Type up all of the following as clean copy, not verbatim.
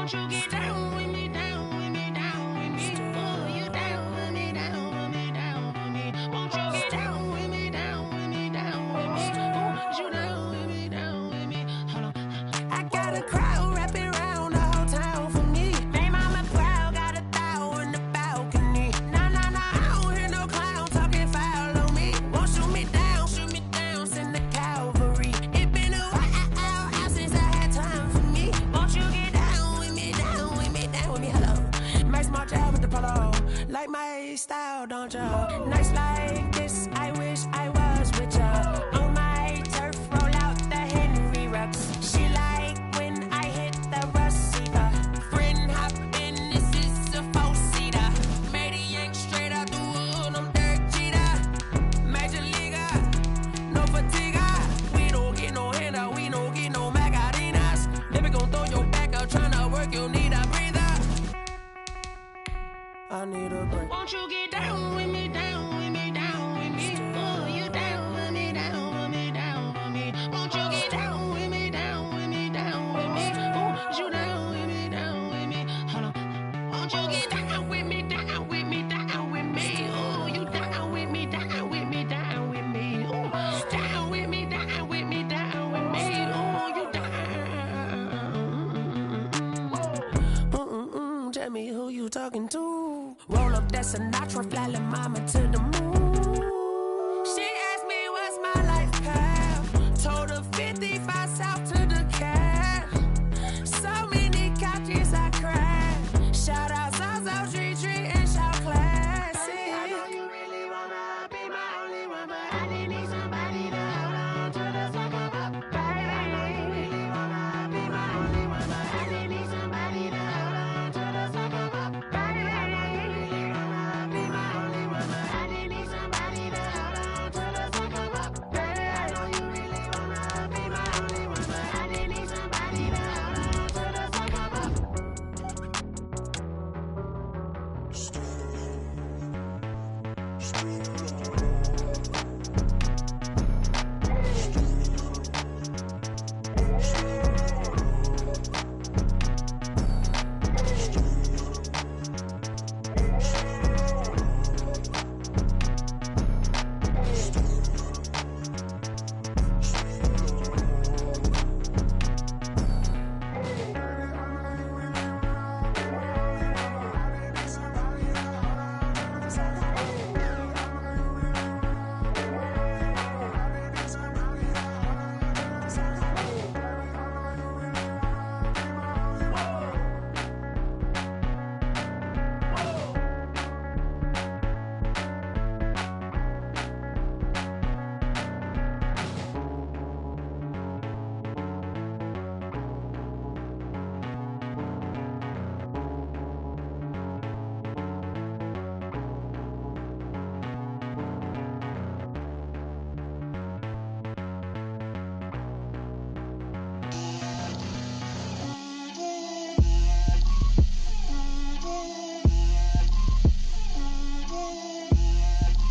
Won't you get down with me, down with me, down with me? Oh, you down with me, down with me, down with me. Won't you get down with me, down with me, down with me? Oh, you down with me, down with me? Hold on. I got a crowd wrapping around the whole town for me. They mama proud, got a thou in the balcony. Nah, nah, nah, I don't hear no clown talking foul on me. Won't shoot me down, send the cavalry. It been a while since I had time for me. Won't you get down with me, down with me, down with me? Hello, Max March out with the polo. Like my style, don't you? Nights like this, I wish I was with ya. On my turf, roll out the Henry Rux. She like when I hit the Rust-Seater. Friend hop in, this is a four-seater. Made a yank straight out the wood, I'm Derek Jeter. Major leaguer, no fatigue. We don't get no handout, we don't get no Macarinas. Baby gon' throw your back out, tryna work, you need a breather. I need a break. Won't you get down with me, down with me, down with me? Oh, you down with me, down with me, down with me? Won't you get down with me, down with me, down with me? Oh, you down with me, down with me? Hold on. Won't you get down with me, down with me, down with me? Oh, you down with me, down with me, down with me? Oh, down with me, down with me, down with me? Oh, you down. Tell me who you talking to. Roll up that Sinatra, fly la mama to the moon. She asked me what's my life path. Told her 55 south to the cab. So many couches I cried. Shout out South Street and shout classy. I know you really wanna be my only one, but I didn't need somebody to hold on to the second up. Baby, I know you really wanna be my only one, but I didn't need somebody to hold on to the second up. Baby, I know you really wanna be my only one, but I didn't need somebody to hold on to the second up. Baby, I know you really wanna be my only one, but I didn't need somebody to hold on to the second up.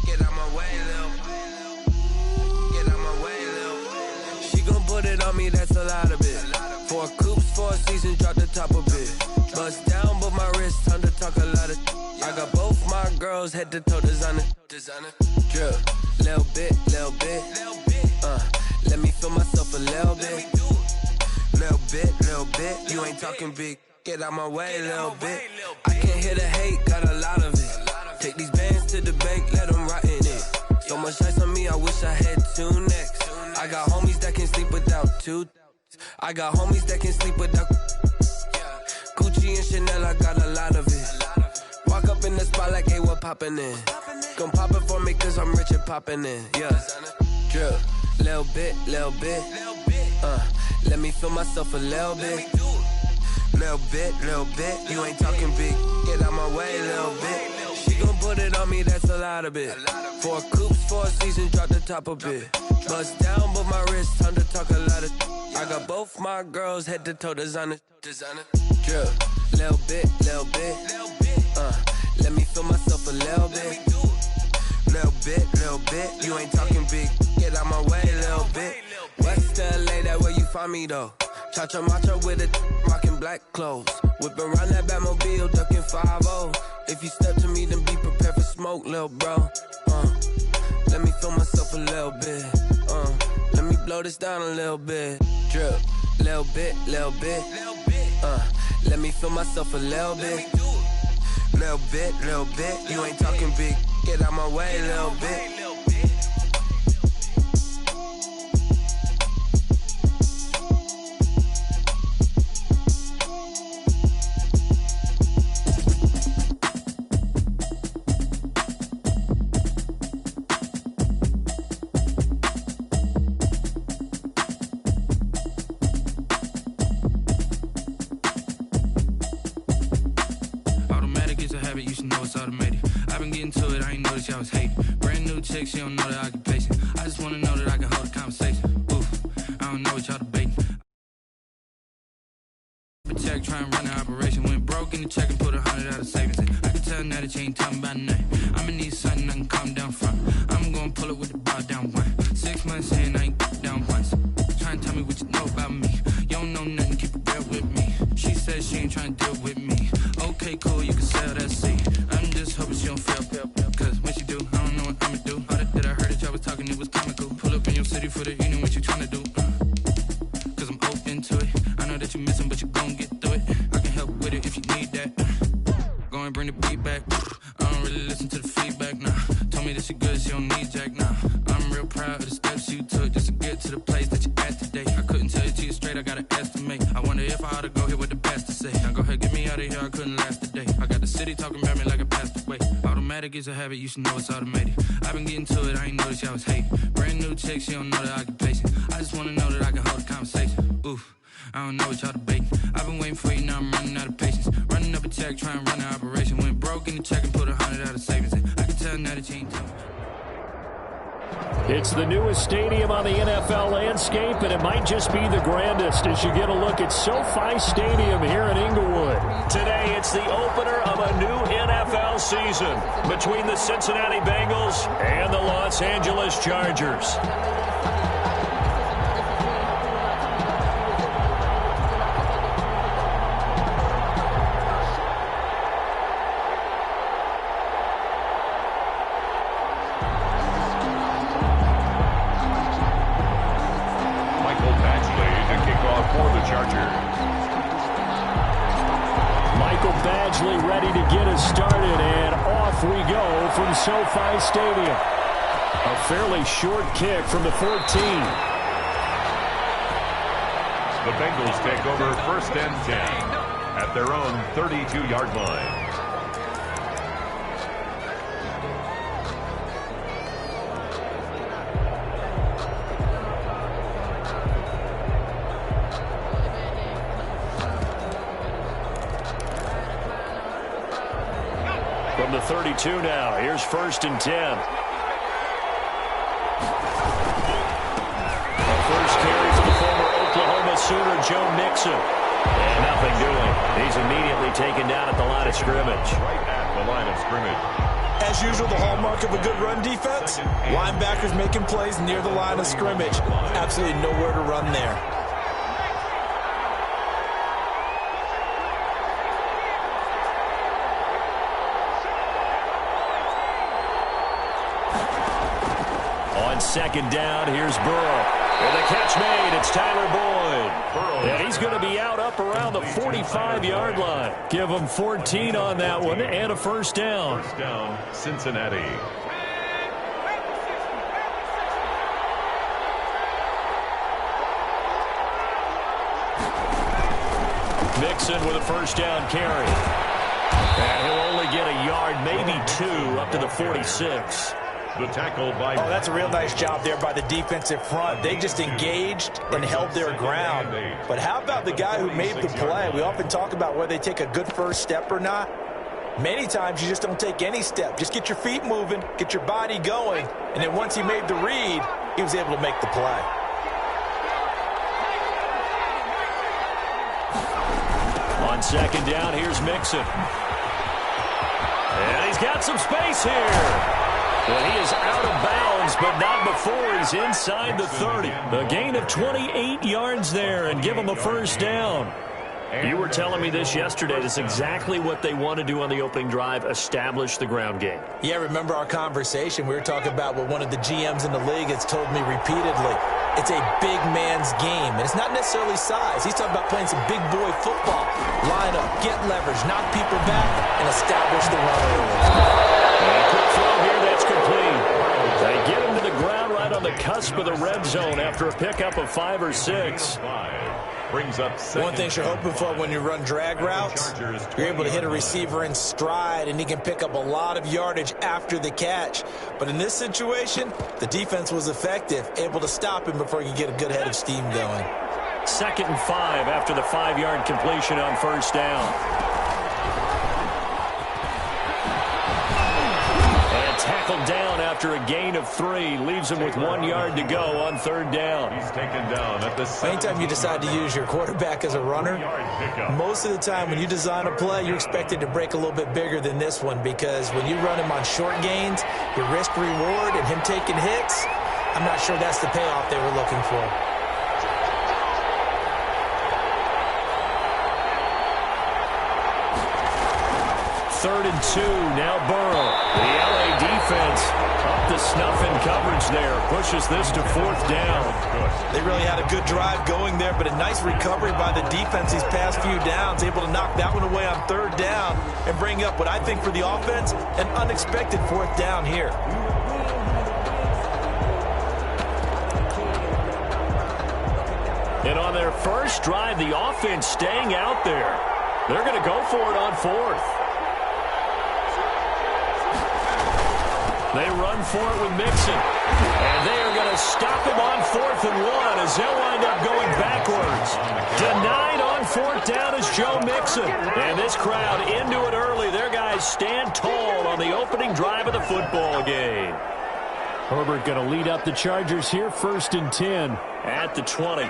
Get out my way, Lil. Get out my way, Lil. She gon' put it on me, that's a lot of it. 4 coops, 4 seasons, drop the top of it. Bust down, but my wrist, time to talk a lot of. I got both my girls, head to toe designer. Drip, little bit, little bit. Let me feel myself a little bit. Little bit. You ain't talking big. Get out my way, little bit. I can't hear the hate, got a lot of it. Take these bands to the bank, let them rot in it. So much ice on me, I wish I had 2 necks. I got homies that can sleep without 2. I got homies that can sleep without Gucci and Chanel, I got a lot of it. Walk up in the spot like, hey, what poppin' in? Gon' pop it for me cause I'm rich and poppin' in, yeah. Drip, little bit. Let me feel myself a little bit. Little bit, you ain't talking big. Get out my way, little bit. She gon' put it on me, that's a lot of it. 4 coops, 4 seasons, drop the top of it. Bust down, but my wrist, time to talk a lot of. I got both my girls, head to toe designer. Drip, little bit. Let me feel myself a little bit. Little bit, you ain't talking big. Get out my way, little bit. West LA, that where you find me though. Cha-cha matcha with a rockin' black clothes. Whip around that Batmobile, ducking 5-0. If you step to me, then be prepared for smoke, lil' bro. Let me feel myself a little bit. Let me blow this down a little bit. Drip, little bit, little bit. Let me feel myself a little bit. Little bit, little bit. You ain't talking big. Get out my way, little bit. She don't know that occupation. I just wanna know that I can hold a conversation. Oof, I don't know what y'all debating. Protect, try and run the operation. Went broke in the check and put 100 out of savings in. I can tell now that you ain't talking about nothing. I'ma need something I can calm down from. I'm gonna pull it with the bar down one. 6 months in, I ain't down once. Try and tell me what you know about me. You don't know nothing, keep it real with me. She says she ain't trying to deal with me. Okay, cool, you can sell that seed. I'm just hoping she don't fail. Cause when she do, I don't know what I'ma do. All that I heard that y'all was talking, it was comical. Pull up in your city for the evening, what you tryna do? Cause I'm open to it. I know that you missing, but you gon' get through it. I can help with it if you need that. Go and bring the beat back. I don't really listen to the feedback, nah. Told me that she good, she don't need jack, nah. I'm real proud of the steps you took just to get to the place that you at today. I couldn't tell you to you straight, I gotta estimate. I wonder if I ought to go here with the best to say. Now go ahead, get me out of here, I couldn't last a day. I got the city talking about me like I passed away. Automatic is a habit, you should know it's automated. I've been getting to it, I ain't noticed y'all was hating. Brand new chick, she don't know the occupation. I just wanna know that I can hold a conversation. Oof, I don't know what y'all debating. I've been waiting for you, now I'm running out of patience. Running up a check, trying to run the operation. Went broke in the check and put 100 out of savings in. I can tell now that you ain't talking. It's the newest stadium on the NFL landscape, and it might just be the grandest as you get a look at SoFi Stadium here in Inglewood. Today, it's the opener of a new NFL season between the Cincinnati Bengals and the Los Angeles Chargers. Ready to get us started, and off we go from SoFi Stadium. A fairly short kick from the 14. The Bengals take over 1st and 10 at their own 32-yard line. From the 32 now, here's 1st and 10. The first carry for the former Oklahoma Sooner, Joe Mixon. And nothing doing. He's immediately taken down at the line of scrimmage. Right at the line of scrimmage. As usual, the hallmark of a good run defense, linebackers making plays near the line of scrimmage. Absolutely nowhere to run there. On 2nd down, here's Burrow. And the catch made, it's Tyler Boyd. And he's going to be out up around the 45-yard line. Give him 14 on that one and a 1st down. 1st down, Cincinnati. Mixon with a 1st down carry. And he'll only get a yard, maybe 2, up to the 46. The tackle by... Oh, that's a real nice job there by the defensive front. They just engaged and held their ground. But how about the guy who made the play? We often talk about whether they take a good first step or not. Many times you just don't take any step. Just get your feet moving, get your body going, and then once he made the read, he was able to make the play. On 2nd down, here's Mixon. And he's got some space here. Well, he is out of bounds, but not before he's inside the 30. A gain of 28 yards there and give him a first down. You were telling me this yesterday. This is exactly what they want to do on the opening drive, establish the ground game. Yeah, remember our conversation? We were talking about what one of the GMs in the league has told me repeatedly. It's a big man's game, and it's not necessarily size. He's talking about playing some big boy football. Line up, get leverage, knock people back, and establish the run early. And a quick throw here, that's complete. They get him to the ground right on the cusp of the red zone after a pickup of 5 or 6. Brings up one thing you're hoping for when you run drag routes, you're able to hit a receiver in stride, and he can pick up a lot of yardage after the catch. But in this situation, the defense was effective, able to stop him before he could get a good head of steam going. 2nd and 5 after the 5-yard completion on first down. Tackled down after a gain of 3. Leaves him with 1 yard to go on 3rd down. He's taken down at the anytime you decide to use your quarterback as a runner, most of the time when you design a play, you're expected to break a little bit bigger than this one, because when you run him on short gains, your risk-reward and him taking hits, I'm not sure that's the payoff they were looking for. Third and 2, now Burrow. The LA defense up to snuff in coverage there. Pushes this to 4th down. They really had a good drive going there, but a nice recovery by the defense these past few downs. Able to knock that one away on 3rd down and bring up what I think for the offense, an unexpected 4th down here. And on their first drive, the offense staying out there. They're going to go for it on 4th. They run for it with Mixon. And they are going to stop him on 4th and 1 as they'll wind up going backwards. Denied on 4th down is Joe Mixon. And this crowd into it early. Their guys stand tall on the opening drive of the football game. Herbert going to lead up the Chargers here, 1st and 10 at the 20.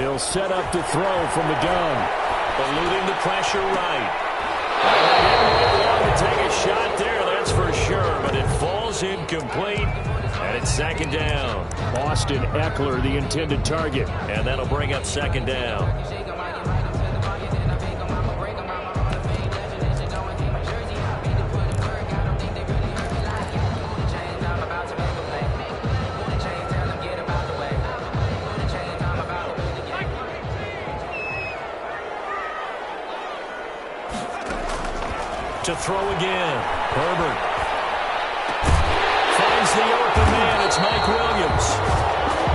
He'll set up to throw from the gun. Eluding the pressure right. To take a shot there, that's for sure, but it falls incomplete, and it's 2nd down. Austin Eckler, the intended target, and that'll bring up 2nd down. To throw again. Herbert finds the open man. It's Mike Williams.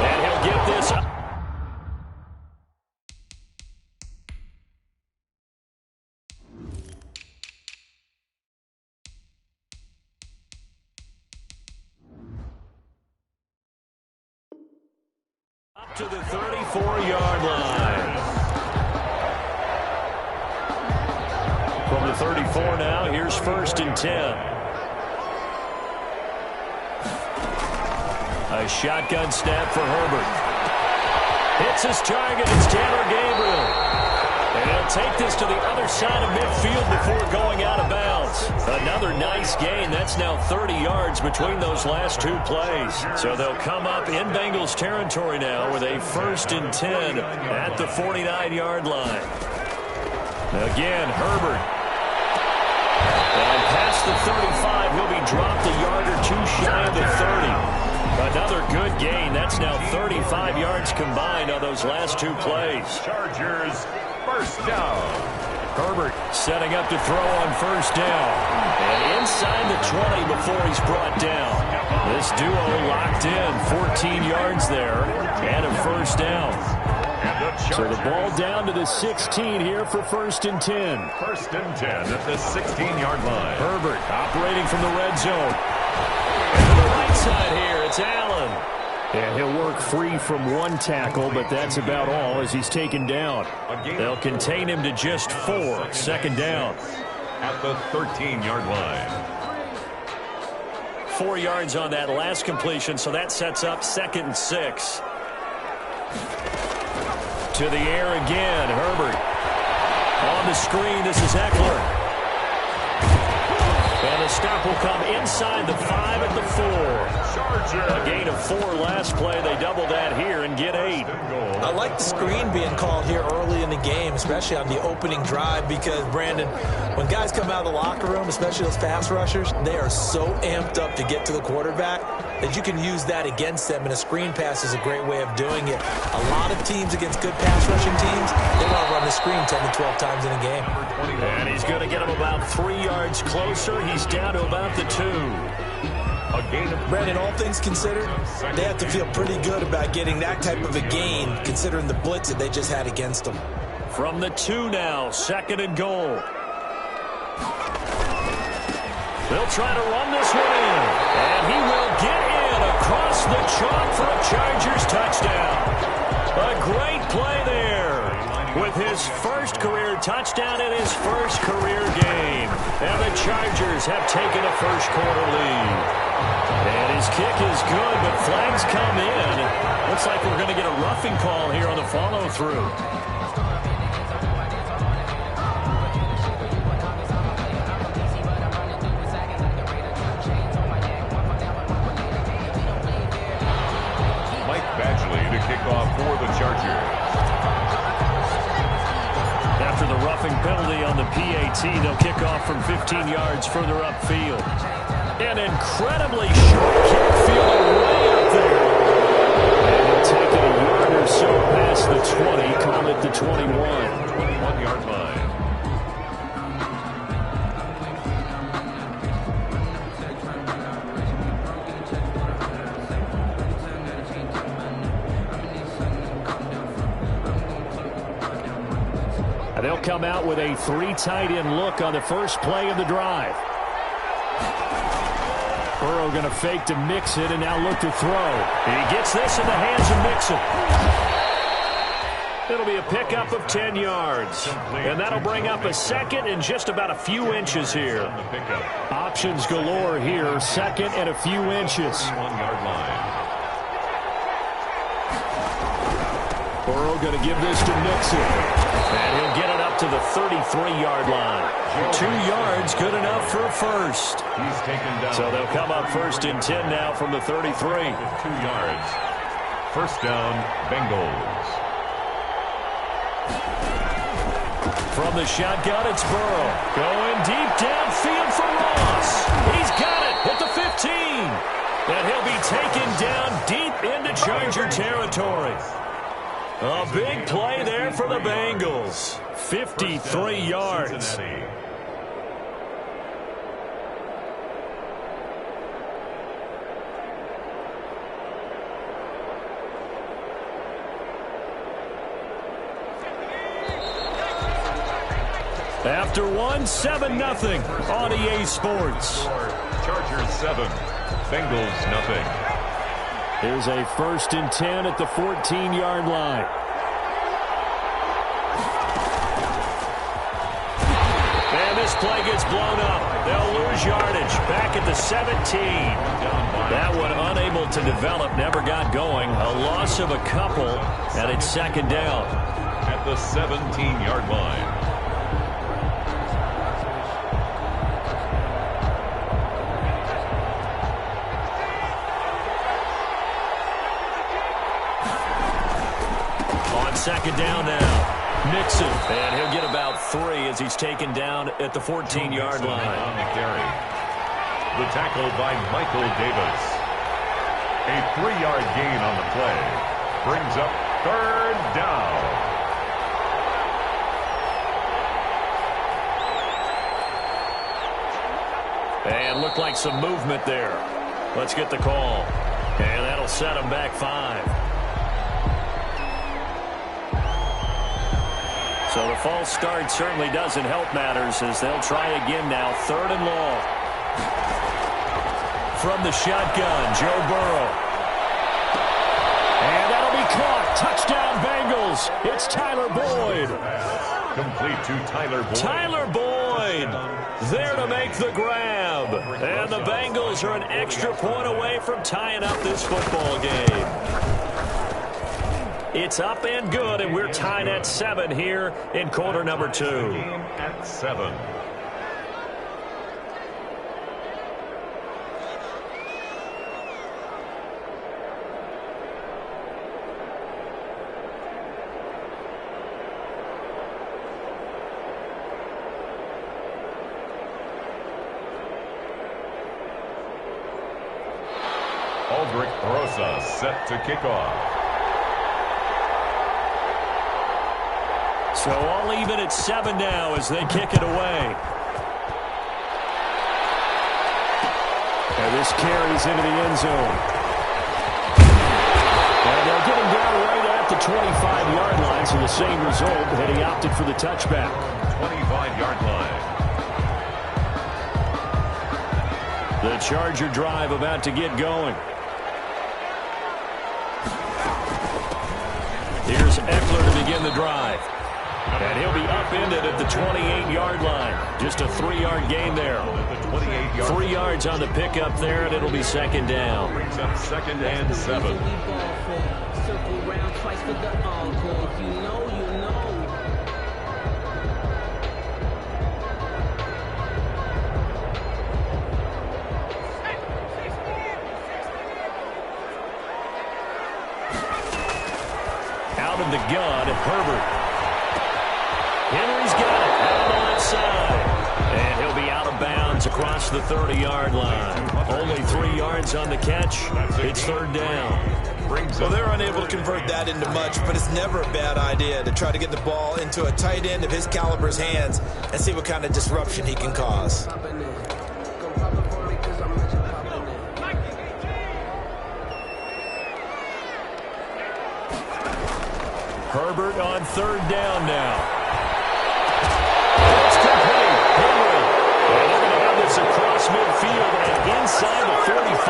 And he'll get this up. Up to the 34-yard line. From the 34 now, here's 1st and 10. A shotgun snap for Herbert. Hits his target, it's Taylor Gabriel. And he'll take this to the other side of midfield before going out of bounds. Another nice gain. That's now 30 yards between those last 2 plays. So they'll come up in Bengals territory now with a 1st and 10 at the 49-yard line. Again, Herbert. And past the 35, he'll be dropped a yard or 2 shy of the 30. Another good gain. That's now 35 yards combined on those last 2 plays. Chargers, 1st down. Herbert setting up to throw on 1st down. And inside the 20 before he's brought down. This duo locked in, 14 yards there, and a 1st down. So the ball down to the 16 here for 1st and 10. 1st and 10 at the 16-yard line. Herbert operating from the red zone. And to the right side here, it's Allen. And he'll work free from 1 tackle, but that's about all as he's taken down. They'll contain him to just 4. 2nd down. At the 13-yard line. 4 yards on that last completion, so that sets up 2nd and 6. To the air again, Herbert. On the screen, this is Eckler. the stop will come inside the 5 at the 4. A gain of 4 last play. They double that here and get 8. I like the screen being called here early in the game, especially on the opening drive, because, Brandon, when guys come out of the locker room, especially those pass rushers, they are so amped up to get to the quarterback that you can use that against them, and a screen pass is a great way of doing it. A lot of teams against good pass rushing teams, they want to run the screen 10 to 12 times in a game. And he's going to get him about 3 yards closer. He's down to about the 2. Brandon, all things considered, they have to feel pretty good about getting that type of a gain, considering the blitz that they just had against them. From the 2 now, 2nd and goal. They'll try to run this one in, and he will get in across the chalk for a Chargers touchdown. A great play there with his first career touchdown in his first career game. And the Chargers have taken a first quarter lead. And his kick is good, but flags come in. Looks like we're going to get a roughing call here on the follow-through. Mike Badgley to kick off for the Chargers. After the roughing penalty on the PAT, they'll kick off from 15 yards further upfield. An incredibly short kick, feeling way up there. And he'll take it a yard or so past the 20, call it the 21. 21-yard line. And they'll come out with a 3 tight end look on the first play of the drive. Burrow going to fake to Mixon and now look to throw. He gets this in the hands of Mixon. It'll be a pickup of 10 yards. And that'll bring up a 2nd and just about a few inches here. Options galore here. 2nd and a few inches. 1-yard line. Burrow going to give this to Mixon. And he'll get it up to the 33-yard line. 2 yards, good enough for a first. He's taken down. So they'll come up 1st and 10 now from the 33. 2 yards. First down, Bengals. From the shotgun, it's Burrow. Going deep downfield for Ross. He's got it at the 15. And he'll be taken down deep into Charger territory. A big play there for the Bengals. 53 yards. After 7-0 on EA Sports. Chargers 7, Bengals nothing. Here's a 1st and 10 at the 14-yard line. And this play gets blown up. They'll lose yardage. Back at the 17. That one unable to develop, never got going. A loss of a couple, and it's 2nd down. At the 17-yard line. On 2nd down now. Mixon, and he'll get about 3 as he's taken down at the 14-yard line. On the carry. The tackle by Michael Davis. A 3-yard gain on the play. Brings up 3rd down. And looked like some movement there. Let's get the call. And that'll set him back 5. So the false start certainly doesn't help matters as they'll try again now. 3rd and long. From the shotgun, Joe Burrow. And that'll be caught. Touchdown Bengals. It's Tyler Boyd. Complete to Tyler Boyd. Tyler Boyd there to make the grab. And the Bengals are an extra point away from tying up this football game. It's up and good, and we're tied at 7 here in quarter number 2. At 7. Rosa set to kick off. So all even at 7 now as they kick it away. And this carries into the end zone. And they'll get him down right at the 25-yard line, so the same result, and he opted for the touchback. 25-yard line. The Charger drive about to get going. Here's Eckler to begin the drive. And he'll be upended at the 28-yard line. Just a 3-yard gain there. 3 yards on the pickup there, and it'll be second down. Brings up 2nd and 7. Circle round twice for the encore. You know. Out of the gun, Herbert. Henry's got it out on the left side. And he'll be out of bounds across the 30-yard line. Only 3 yards on the catch. It's third down. Well, they're unable to convert that into much, but it's never a bad idea to try to get the ball into a tight end of his caliber's hands and see what kind of disruption he can cause. Herbert on third down now. It's complete. Henry. And they're going to have this across midfield and inside the 45.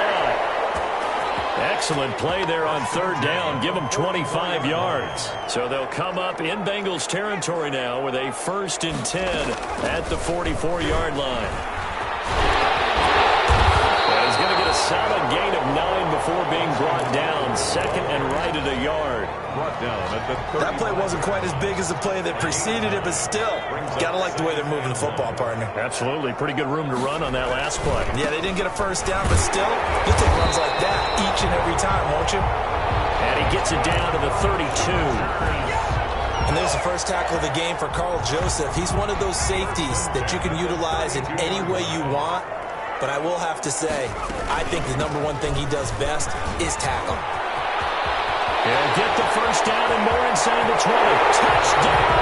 Excellent play there on third down. Give them 25 yards. So they'll come up in Bengals territory now with a 1st and 10 at the 44-yard line. Well, he's going to get a solid gain of 9 before being brought down. 2nd and right at a yard. Brought down at the 30. That play wasn't quite as big as the play that preceded it, but still, gotta like the way they're moving the football, partner. Absolutely. Pretty good room to run on that last play. Yeah, they didn't get a first down, but still, you'll take runs like that each and every time, won't you? And he gets it down to the 32. And there's the first tackle of the game for Carl Joseph. He's one of those safeties that you can utilize in any way you want, but I will have to say, I think the number one thing he does best is tackle. He'll get the first down and more inside the 20. Touchdown,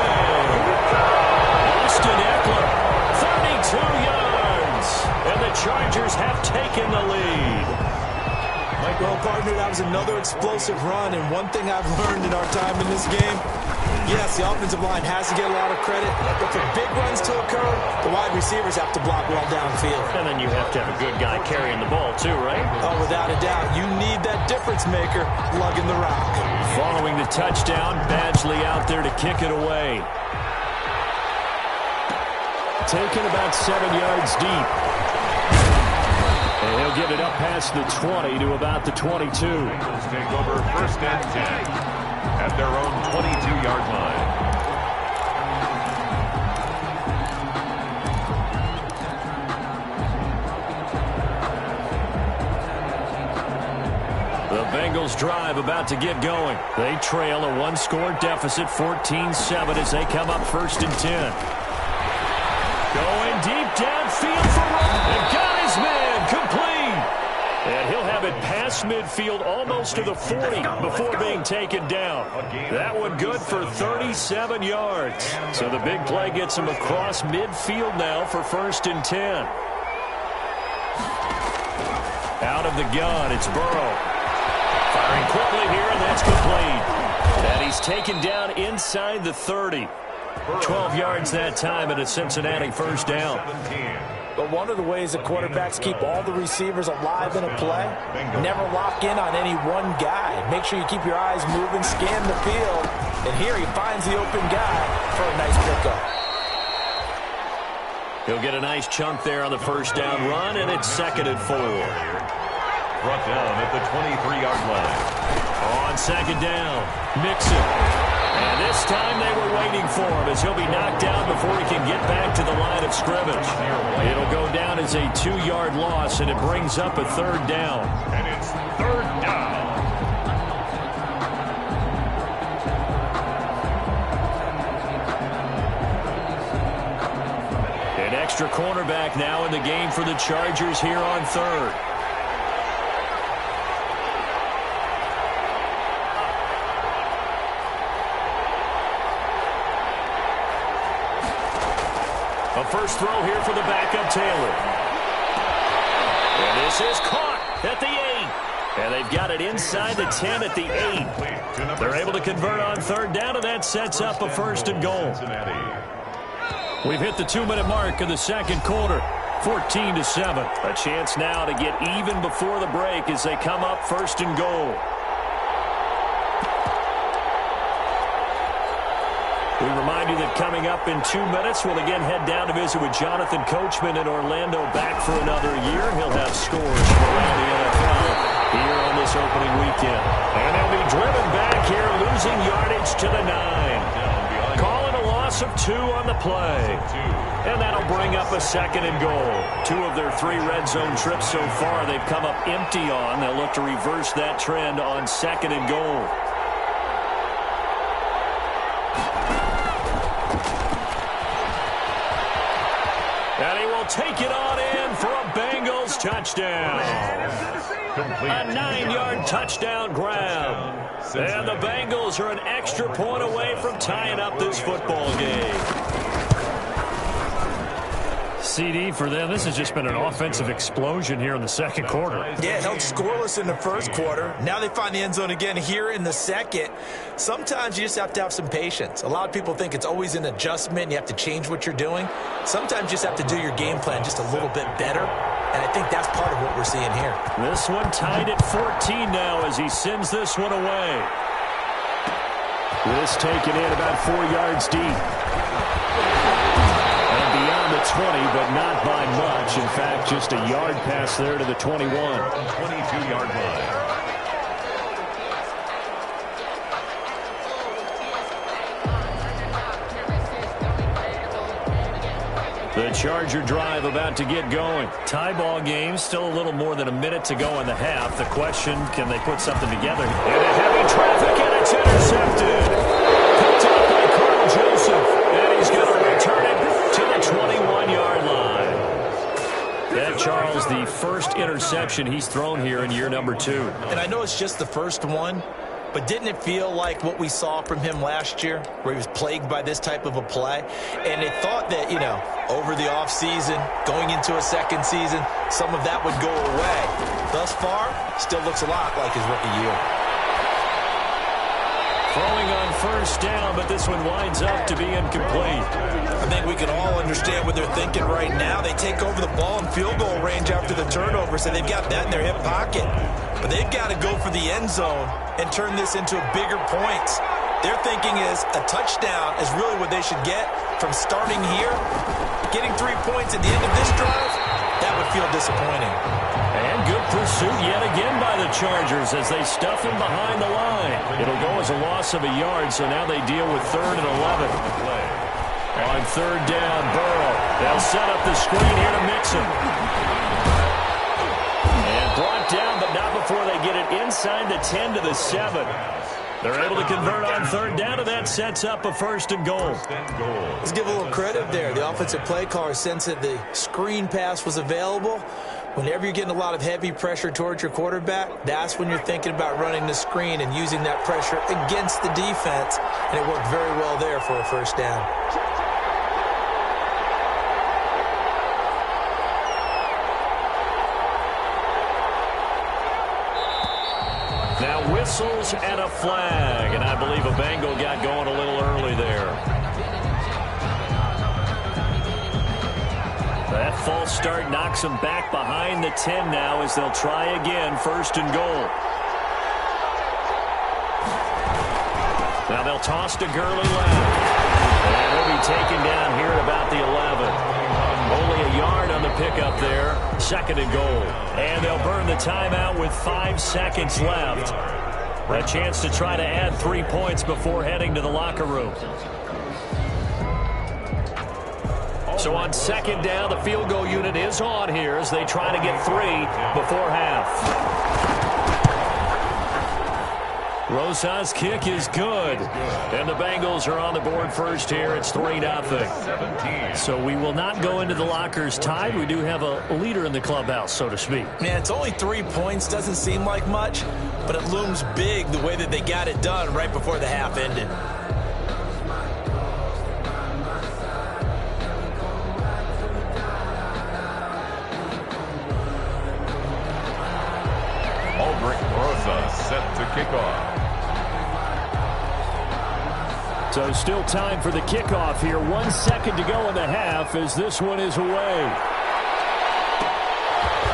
LA! Austin Eckler, 32 yards. And the Chargers have taken the lead. Well, partner, that was another explosive run, and one thing I've learned in our time in this game, yes, the offensive line has to get a lot of credit, but for big runs to occur, the wide receivers have to block well downfield. And then you have to have a good guy carrying the ball too, right? Oh, without a doubt. You need that difference maker lugging the rock. Following the touchdown, Badgley out there to kick it away. Taken about 7 yards deep. And he'll get it up past the 20 to about the 22. Take over 1st and 10 at their own 22-yard line. The Bengals drive about to get going. They trail a 1-score deficit, 14-7 as they come up 1st and 10. Going deep downfield for Rowe. And got his man complete. And he'll have it past midfield almost to the 40 before being taken down. That one good for 37 yards. So the big play gets him across midfield now for 1st and 10. Out of the gun, it's Burrow. Firing quickly here, and that's complete. And he's taken down inside the 30. 12 yards that time, and a Cincinnati 1st down. But one of the ways that quarterbacks keep all the receivers alive in a play, never lock in on any one guy. Make sure you keep your eyes moving, scan the field, and here he finds the open guy for a nice pickup. He'll get a nice chunk there on the 1st down run, and it's 2nd and 4. Brought down at the 23-yard line. On 2nd down, Mixon. And this time they were waiting for him as he'll be knocked down before he can get back to the line of scrimmage. It'll go down as a 2-yard loss, and it brings up a 3rd down. And it's 3rd down. An extra cornerback now in the game for the Chargers here on 3rd. first throw here for the backup Taylor. And this is caught at the 8. And they've got it inside the 10 at the 8. They're able to convert on third down, and that sets up a first and goal. We've hit the 2-minute mark in the second quarter. 14-7. A chance now to get even before the break as they come up first and goal. We remind you that coming up in 2 minutes, we'll again head down to visit with Jonathan Coachman in Orlando, back for another year. He'll have scores from around the NFL here on this opening weekend. And they'll be driven back here, losing yardage to the 9. Calling a loss of 2 on the play. And that'll bring up a second and goal. 2 of their 3 red zone trips so far they've come up empty on. They'll look to reverse that trend on second and goal. And he will take it on in for a Bengals touchdown. A 9-yard touchdown grab. And the Bengals are an extra point away from tying up this football game. CD for them. This has just been an offensive explosion here in the second quarter. Yeah, held scoreless in the first quarter. Now they find the end zone again here in the second. Sometimes you just have to have some patience. A lot of people think it's always an adjustment. You have to change what you're doing. Sometimes you just have to do your game plan just a little bit better. And I think that's part of what we're seeing here. This one tied at 14 now as he sends this one away. This taken in about 4 yards deep. Beyond the 20, but not by much. In fact, just a yard pass there to the 21. 22-yard line. The Charger drive about to get going. Tie ball game, still a little more than a minute to go in the half. The question, can they put something together? Into heavy traffic, and it's intercepted. Picked up by Carl Joseph, and he's going to return it to the 21-yard line. That, Charles, the first interception he's thrown here in year number 2. And I know it's just the first one, but didn't it feel like what we saw from him last year, where he was plagued by this type of a play? And they thought that, you know, over the offseason, going into a second season, some of that would go away. Thus far, still looks a lot like his rookie year. Throwing on first down, but this one winds up to be incomplete. I think we can all understand what they're thinking right now. They take over the ball in field goal range after the turnover, so they've got that in their hip pocket. But they've got to go for the end zone and turn this into bigger points. Their thinking is a touchdown is really what they should get from starting here. Getting 3 points at the end of this drive, that would feel disappointing. And good pursuit yet again by the Chargers as they stuff him behind the line. It'll go as a loss of a yard, so now they deal with 3rd and 11. On 3rd down, Burrow. They'll set up the screen here to Mixon. And brought down, but not before they get it inside the 10 to the 7. They're able to convert on 3rd down, and that sets up a first and goal. Let's give a little credit there. The offensive play caller sensed that the screen pass was available. Whenever you're getting a lot of heavy pressure towards your quarterback, that's when you're thinking about running the screen and using that pressure against the defense. And it worked very well there for a first down. Now whistles and a flag, and I believe a Bengal got going a little early there. That false start knocks them back behind the 10 now as they'll try again, 1st and goal. Now they'll toss to Gurley left. And he'll be taken down here at about the 11. Only a yard on the pickup there, 2nd and goal. And they'll burn the timeout with 5 seconds left. A chance to try to add 3 points before heading to the locker room. So on 2nd down, the field goal unit is on here as they try to get 3 before half. Rosa's kick is good. And the Bengals are on the board first here. It's 3-0. So we will not go into the lockers tied. We do have a leader in the clubhouse, so to speak. Yeah, it's only 3 points. Doesn't seem like much, but it looms big the way that they got it done right before the half ended. Barbosa set to kick off. So still time for the kickoff here. 1 second to go in the half as this one is away.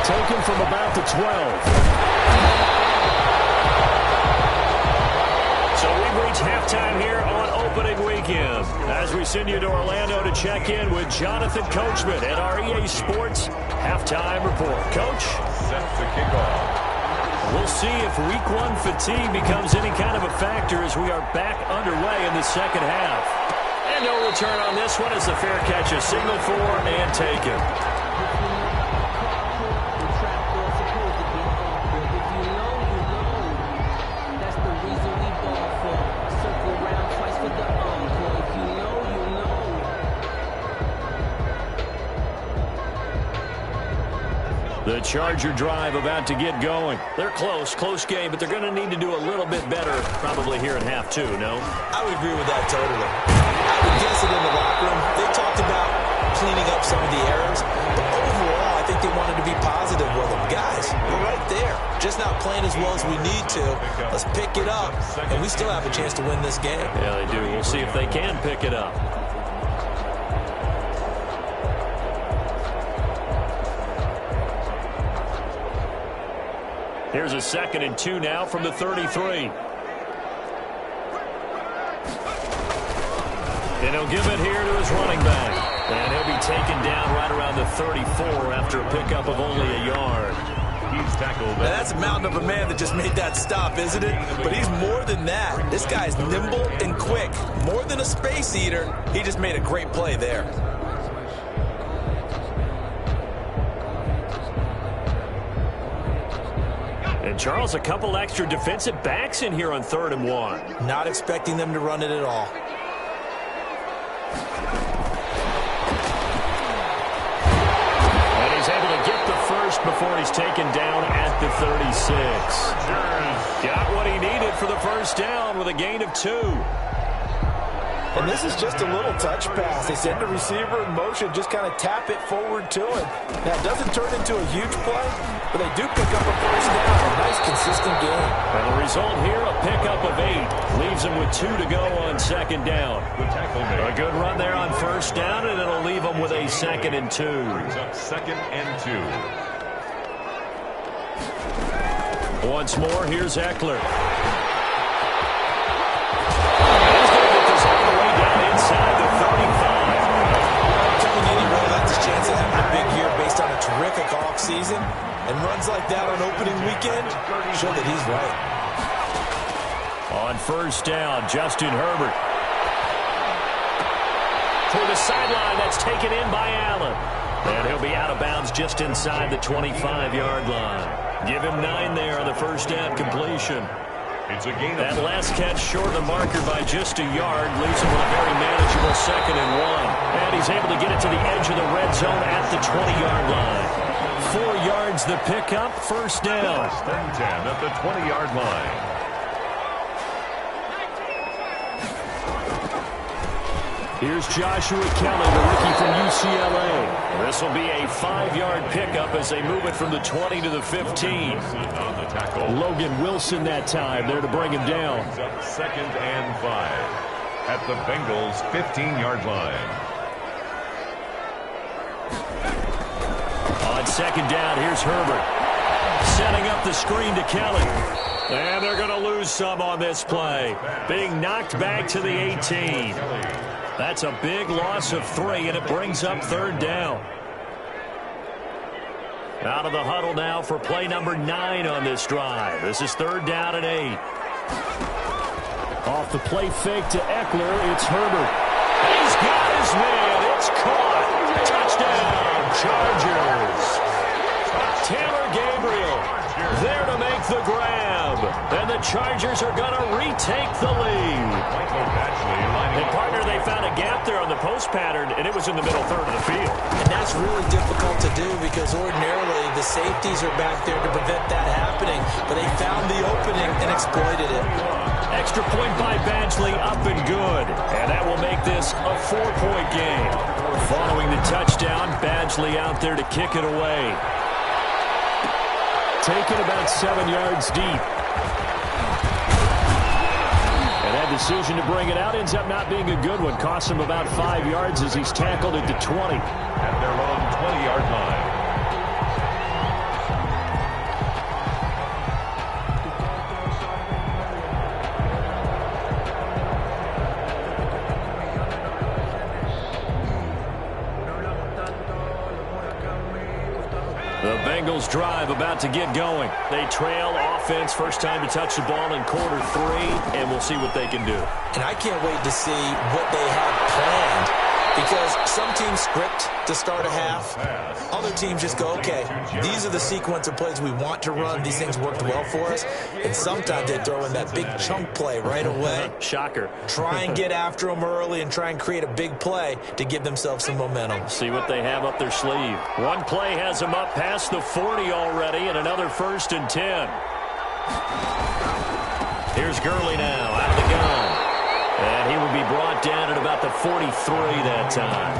Taken from about the 12. So we've reached halftime here on opening weekend as we send you to Orlando to check in with Jonathan Coachman at our EA Sports Halftime Report. Coach? Set to kick off. We'll see if week one fatigue becomes any kind of a factor as we are back underway in the second half. And no return on this one as the fair catch is signaled for and taken. The Charger drive about to get going. They're close game, but they're going to need to do a little bit better probably here in half two, no? I would agree with that totally. I would guess it in the locker room. They talked about cleaning up some of the errors, but overall, I think they wanted to be positive with them. Guys, we're right there. Just not playing as well as we need to. Let's pick it up, and we still have a chance to win this game. Yeah, they do. We'll see if they can pick it up. Here's a 2nd and 2 now from the 33. And he'll give it here to his running back. And he'll be taken down right around the 34 after a pickup of only a yard. He's tackled. Now that's a mountain of a man that just made that stop, isn't it? But he's more than that. This guy's nimble and quick. More than a space eater. He just made a great play there. And Charles, a couple extra defensive backs in here on 3rd and 1. Not expecting them to run it at all. And he's able to get the first before he's taken down at the 36. Got what he needed for the first down with a gain of 2. And this is just a little touch pass. They send the receiver in motion, just kind of tap it forward to him. Now, it doesn't turn into a huge play, but they do pick up a first down. A nice, consistent game. And the result here, a pickup of 8. Leaves them with 2 to go on 2nd down. A good run there on 1st down, and it'll leave them with a 2nd and 2. Brings up 2nd and 2. Once more, here's Eckler. Inside the 35. Telling anyone that's a chance of having a big year based on a terrific offseason, and runs like that on opening weekend show that he's right. On 1st down, Justin Herbert. For the sideline, that's taken in by Allen. And he'll be out of bounds just inside the 25-yard line. Give him 9 there on the 1st down completion. It's a gain of that last catch short of the marker by just a yard leaves him with a very manageable 2nd and 1. And he's able to get it to the edge of the red zone at the 20-yard line. 4 yards the pickup, 1st down. 1st and 10 at the 20-yard line. Here's Joshua Kelly, the rookie from UCLA. This will be a 5-yard pickup as they move it from the 20 to the 15. On the tackle. Logan Wilson that time there to bring him down. 2nd and 5 at the Bengals' 15-yard line. On 2nd down, here's Herbert. Setting up the screen to Kelly. And they're going to lose some on this play. Being knocked back to the 18. That's a big loss of 3, and it brings up 3rd down. Out of the huddle now for play number 9 on this drive. This is 3rd down and 8. Off the play fake to Eckler, it's Herbert. He's got his man. It's caught. Touchdown, Chargers. Taylor Gabriel there to make the grab. And the Chargers are going to retake the lead. And partner, they found a gap there on the post pattern, and it was in the middle 3rd of the field. And that's really difficult to do because ordinarily the safeties are back there to prevent that happening. But they found the opening and exploited it. Extra point by Badgley, up and good. And that will make this a 4-point game. Following the touchdown, Badgley out there to kick it away. taken about 7 yards deep. And that decision to bring it out ends up not being a good one. Costs him about 5 yards as he's tackled at the 20. At their own 20-yard line. The Bengals drive about to get going. They trail offense, first time to touch the ball in quarter 3, and we'll see what they can do. And I can't wait to see what they have planned, because some teams script to start a half. Other teams just go, okay, these are the sequence of plays we want to run. These things worked well for us. And sometimes they throw in that big chunk play right away. Shocker. Try and get after them early and try and create a big play to give themselves some momentum. See what they have up their sleeve. One play has them up past the 40 already, and another 1st and 10. Here's Gurley now out of the gun. And he will be brought down at about the 43 that time.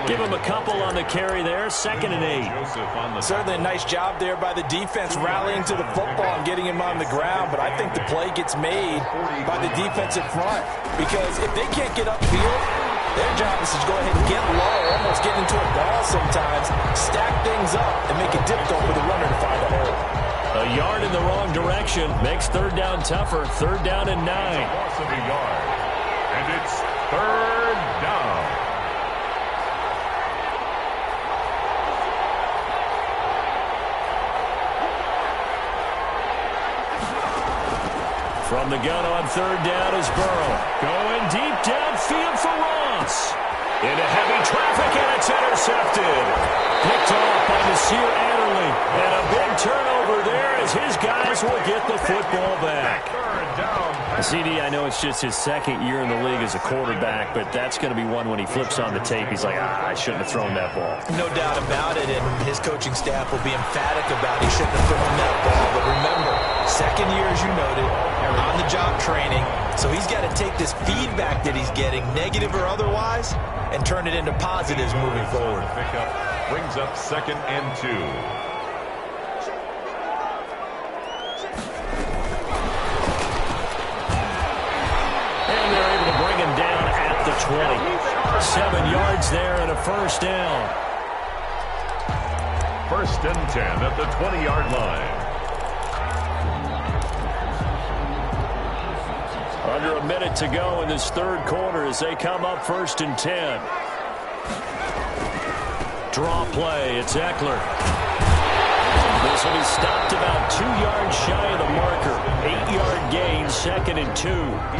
Give him a couple on the carry there, 2nd and 8. Certainly a nice job there by the defense rallying to the football and getting him on the ground, but I think the play gets made by the defensive front, because if they can't get upfield, their job is to go ahead and get low, almost get into a ball sometimes, stack things up, and make it difficult for the runner to find a hole. A yard in the wrong direction makes 3rd down tougher. 3rd down and 9. Loss of a yard. And it's 3rd down. From the gun on 3rd down is Burrow. Going deep downfield for Ross. Into heavy traffic, and it's intercepted. Picked off by Nasir Adderley. And a big turnover there as his guys will get the football back. CD, I know it's just his 2nd year in the league as a quarterback, but that's going to be one when he flips on the tape. He's like, I shouldn't have thrown that ball. No doubt about it, and his coaching staff will be emphatic about he shouldn't have thrown that ball. But remember, 2nd year, as you noted, on-the-job training, so he's got to take this feedback that he's getting, negative or otherwise, and turn it into positives moving forward. Pickup brings up 2nd and 2. And they're able to bring him down at the 20. 7 yards there and a 1st down. 1st and 10 at the 20-yard line. Under a minute to go in this 3rd quarter as they come up 1st and 10. Draw play. It's Eckler. This will be stopped about 2 yards shy of the marker. 8-yard gain, 2nd and 2. He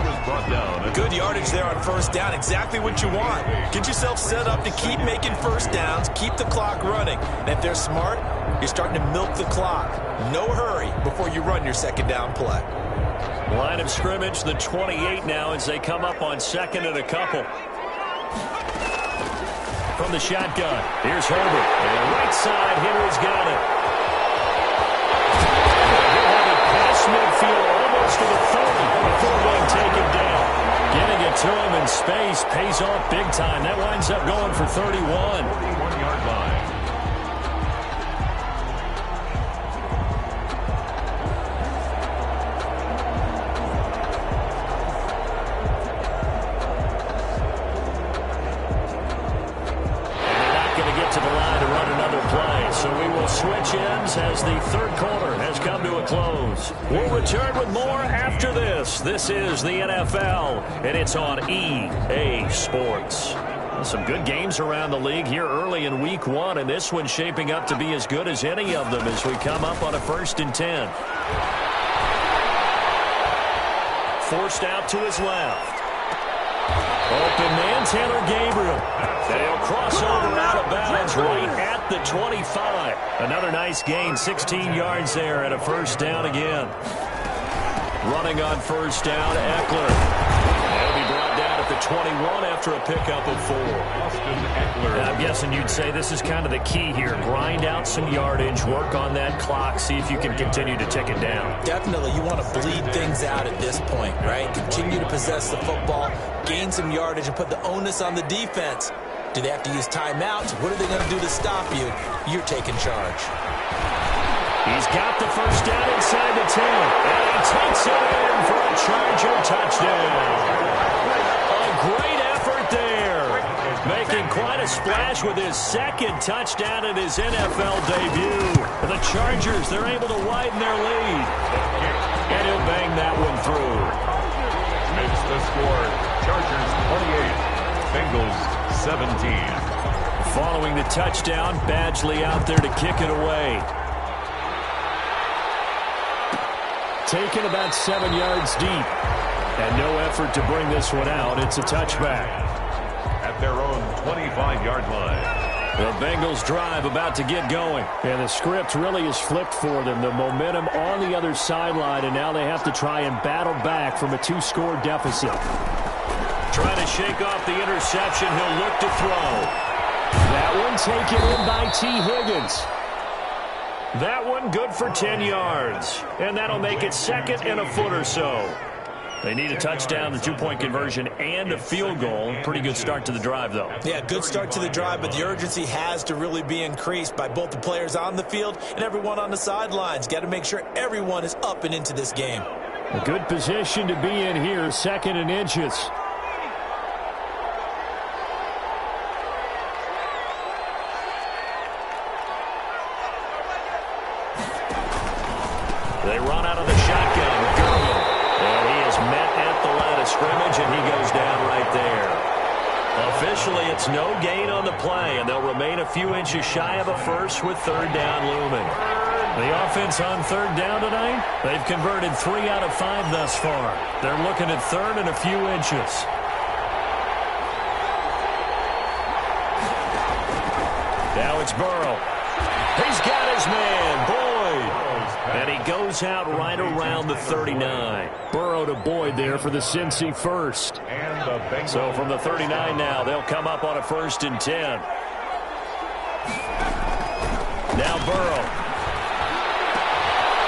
was brought down. Good yardage there on 1st down. Exactly what you want. Get yourself set up to keep making 1st downs, keep the clock running. And if they're smart, you're starting to milk the clock. No hurry before you run your 2nd down play. Line of scrimmage, the 28 now as they come up on 2nd and a couple. From the shotgun, here's Herbert. And right side, Henry's got it. He'll have it past midfield, almost to the 30 before being taken down. Getting it to him in space pays off big time. That winds up going for 31. 41-yard line. Switch ends as the 3rd quarter has come to a close. We'll return with more after this. This is the NFL, and it's on EA Sports. Some good games around the league here early in Week 1, and this one's shaping up to be as good as any of them as we come up on a 1st and 10. Forced out to his left. Open man, Taylor Gabriel. And he'll cross over out of bounds right at the 25. Another nice gain, 16 yards there and a 1st down again. Running on 1st down, Eckler. He'll be brought down at the 21 after a pickup of 4. I'm guessing you'd say this is kind of the key here. Grind out some yardage, work on that clock, see if you can continue to tick it down. Definitely, you want to bleed things out at this point, right? Continue to possess the football, gain some yardage, and put the onus on the defense. Do they have to use timeouts? What are they going to do to stop you? You're taking charge. He's got the first down inside the 10. And he takes it in for a Charger touchdown. A great effort there. Making quite a splash with his second touchdown in his NFL debut. The Chargers, they're able to widen their lead. And he'll bang that one through. Makes the score Chargers 28, Bengals 17. Following the touchdown, Badgley out there to kick it away. Taken about 7 yards deep. And no effort to bring this one out. It's a touchback. At their own 25-yard line. The Bengals drive about to get going. And the script really is flipped for them. The momentum on the other sideline, and now they have to try and battle back from a 2-score deficit. Trying to shake off the interception. He'll look to throw. That one taken in by T. Higgins. That one good for 10 yards. And that'll make it second and a foot or so. They need a touchdown, the 2-point conversion, and a field goal. Pretty good start to the drive, though. Yeah, good start to the drive, but the urgency has to really be increased by both the players on the field and everyone on the sidelines. Got to make sure everyone is up and into this game. A good position to be in here, second and inches. They run out of the shotgun. Gurley. And he is met at the line of scrimmage, and he goes down right there. Officially, it's no gain on the play, and they'll remain a few inches shy of a first with third down looming. The offense on third down tonight, they've converted 3 out of 5 thus far. They're looking at third and a few inches. Now it's Burrow. He's got his man, Boyd. And he goes out right around the 39. Burrow to Boyd there for the Cincy first. So from the 39 now, they'll come up on a 1st and 10. Now Burrow.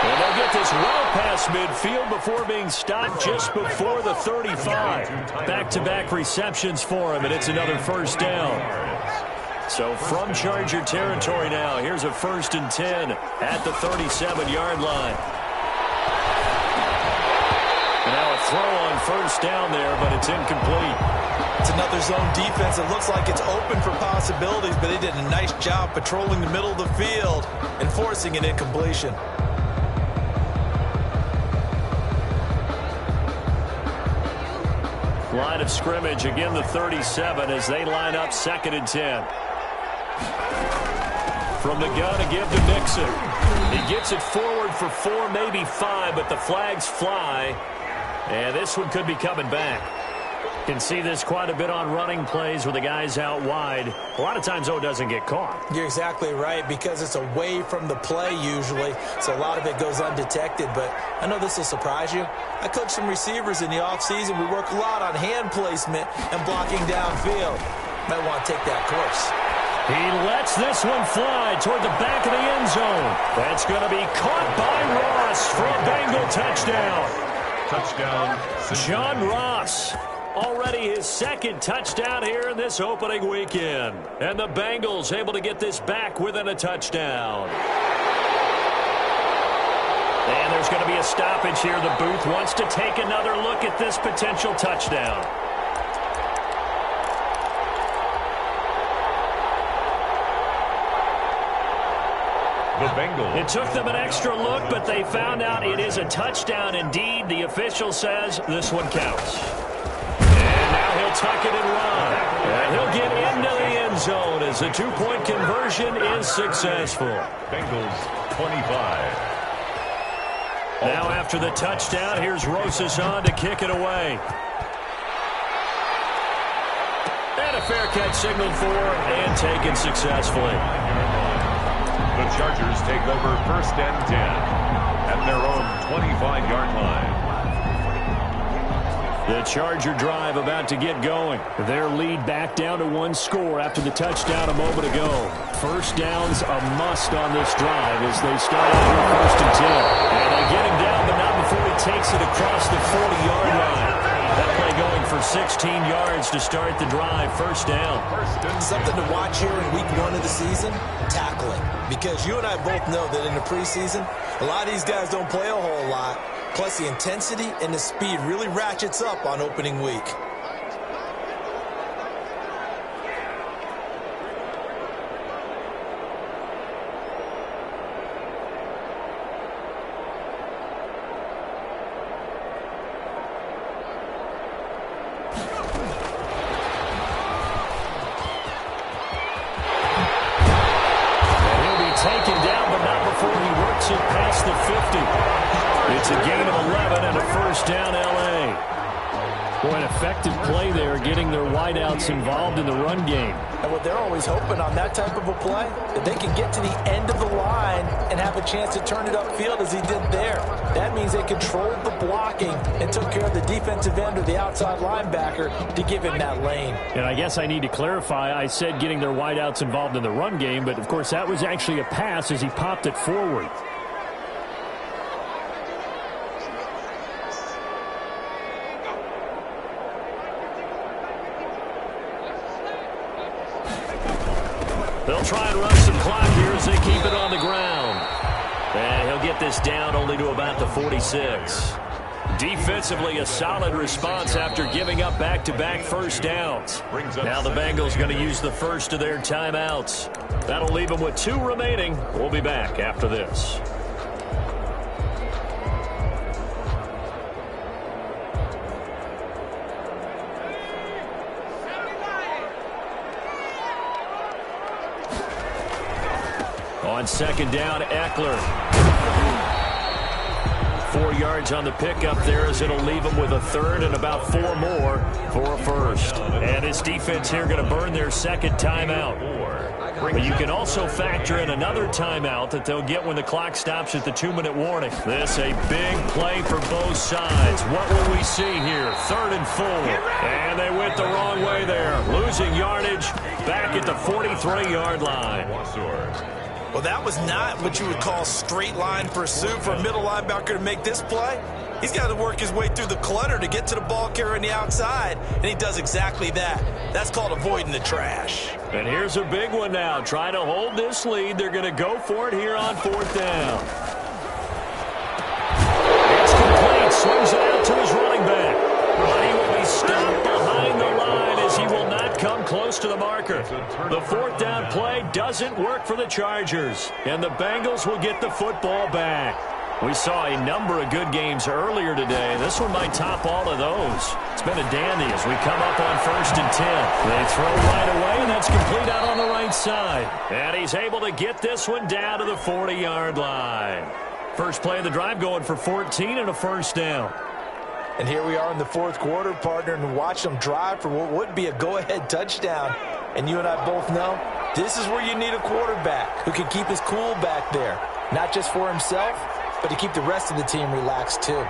And they'll get this well past midfield before being stopped just before the 35. Back-to-back receptions for him, and it's another 1st down. So from Charger territory now, here's a 1st and 10 at the 37-yard line. And now a throw on 1st down there, but it's incomplete. It's another zone defense. It looks like it's open for possibilities, but they did a nice job patrolling the middle of the field and forcing an incompletion. Line of scrimmage, again the 37 as they line up 2nd and 10. From the gun to give to Mixon. He gets it forward for 4, maybe 5, but the flags fly. And this one could be coming back. Can see this quite a bit on running plays with the guys out wide. A lot of times, though, it doesn't get caught. You're exactly right, because it's away from the play usually, so a lot of it goes undetected. But I know this will surprise you. I coach some receivers in the offseason. We work a lot on hand placement and blocking downfield. Might want to take that course. He lets this one fly toward the back of the end zone. That's going to be caught by Ross for a Bengal touchdown. Touchdown. John Ross. Already his 2nd touchdown here in this opening weekend. And the Bengals able to get this back within a touchdown. And there's going to be a stoppage here. The booth wants to take another look at this potential touchdown. The Bengals. It took them an extra look, but they found out it is a touchdown indeed. The official says this one counts. And now he'll tuck it and run. And he'll get into the end zone as the 2-point conversion is successful. Bengals 25. Now after the touchdown, here's Rosas on to kick it away. And a fair catch signaled for and taken successfully. The Chargers take over 1st and 10 at their own 25-yard line. The Charger drive about to get going. Their lead back down to 1 score after the touchdown a moment ago. 1st down's a must on this drive as they start out here 1st and 10. And they get him down, but not before he takes it across the 40-yard line. That play going for 16 yards to start the drive. First down. Something to watch here in week 1 of the season, tackling. Because you and I both know that in the preseason, a lot of these guys don't play a whole lot. Plus, the intensity and the speed really ratchets up on opening week. Taken down, but not before he works it past the 50. It's a gain of 11 and a first down, L.A. Boy, an effective play there, getting their wideouts involved in the run game. And what they're always hoping on that type of a play, that they can get to the end of the line and have a chance to turn it upfield as he did there. That means they controlled the blocking and took care of the defensive end or the outside linebacker to give him that lane. And I guess I need to clarify, I said getting their wideouts involved in the run game, but of course that was actually a pass as he popped it forward. They'll try and run some clock here as they keep it on the ground. And he'll get this down only to about the 46. Defensively, a solid response after giving up back-to-back first downs. Now the Bengals going to use the first of their timeouts. That'll leave them with 2 remaining. We'll be back after this. On second down, Eckler. 4 yards on the pickup there as it'll leave him with a third and about 4 more for a first. And his defense here going to burn their second timeout. But you can also factor in another timeout that they'll get when the clock stops at the 2-minute warning. This a big play for both sides. What will we see here? 3rd and 4. And they went the wrong way there. Losing yardage back at the 43-yard line. Well, that was not what you would call straight line pursuit for a middle linebacker to make this play. He's got to work his way through the clutter to get to the ball carrier on the outside, and he does exactly that. That's called avoiding the trash. And here's a big one now. Trying to hold this lead. They're going to go for it here on 4th down. It's complete. Swings it out to his running back. But he will be stopped behind the line as he will not come close to the marker. The 4th down play doesn't work for the Chargers, and the Bengals will get the football back. We saw a number of good games earlier today. This one might top all of those. It's been a dandy as we come up on 1st and 10. They throw right away, and that's complete out on the right side. And he's able to get this one down to the 40-yard line. First play of the drive going for 14 and a first down. And here we are in the 4th quarter, partner, and watch them drive for what would be a go-ahead touchdown. And you and I both know this is where you need a quarterback who can keep his cool back there. Not just for himself, but to keep the rest of the team relaxed too.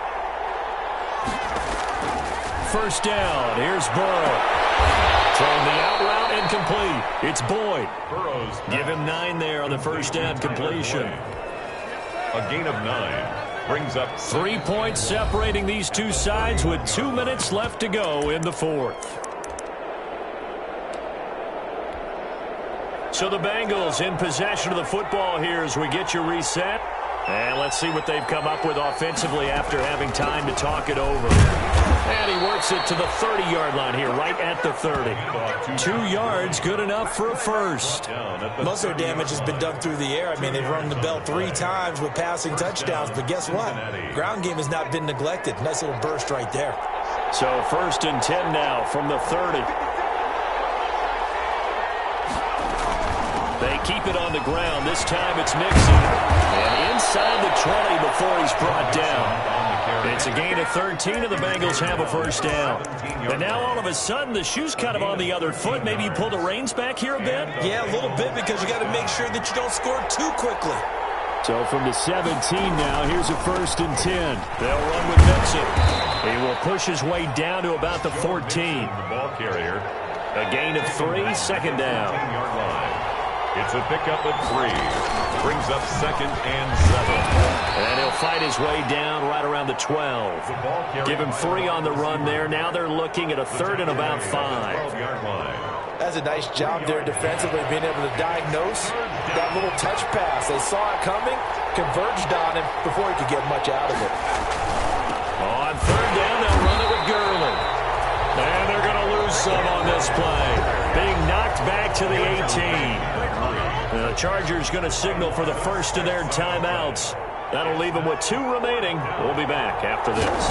First down. Here's Burrow. Throwing the out route incomplete. It's Boyd. Give him 9 there on the first down completion. A gain of 9. Brings up 3 points separating these two sides with 2 minutes left to go in the 4th. So the Bengals in possession of the football here as we get you reset. And let's see what they've come up with offensively after having time to talk it over. And he works it to the 30-yard line here, right at the 30. 2 yards, good enough for a first. Most of their damage has been done through the air. I mean, they've run the bell 3 times with passing touchdowns. But guess what? Ground game has not been neglected. Nice little burst right there. So 1st and 10 now from the 30. They keep it on the ground. This time it's Mixon. And inside the 20 before he's brought down. It's a gain of 13, and the Bengals have a first down. And now all of a sudden, the shoe's kind of on the other foot. Maybe you pull the reins back here a bit? Yeah, a little bit, because you got to make sure that you don't score too quickly. So from the 17 now, here's a 1st and 10. They'll run with Mixon. He will push his way down to about the 14. The ball carrier. A gain of 3, second down. It's a pickup of 3. Brings up 2nd and 7. And he'll fight his way down right around the 12. Give him 3 on the run there. Now they're looking at a 3rd and about 5. That's a nice job there defensively, being able to diagnose that little touch pass. They saw it coming, converged on him before he could get much out of it. On 3rd down, they'll run it with Gurley. And they're going to lose some on this play. Being knocked back to the 18. The Chargers going to signal for the first of their timeouts. That'll leave them with 2 remaining. We'll be back after this.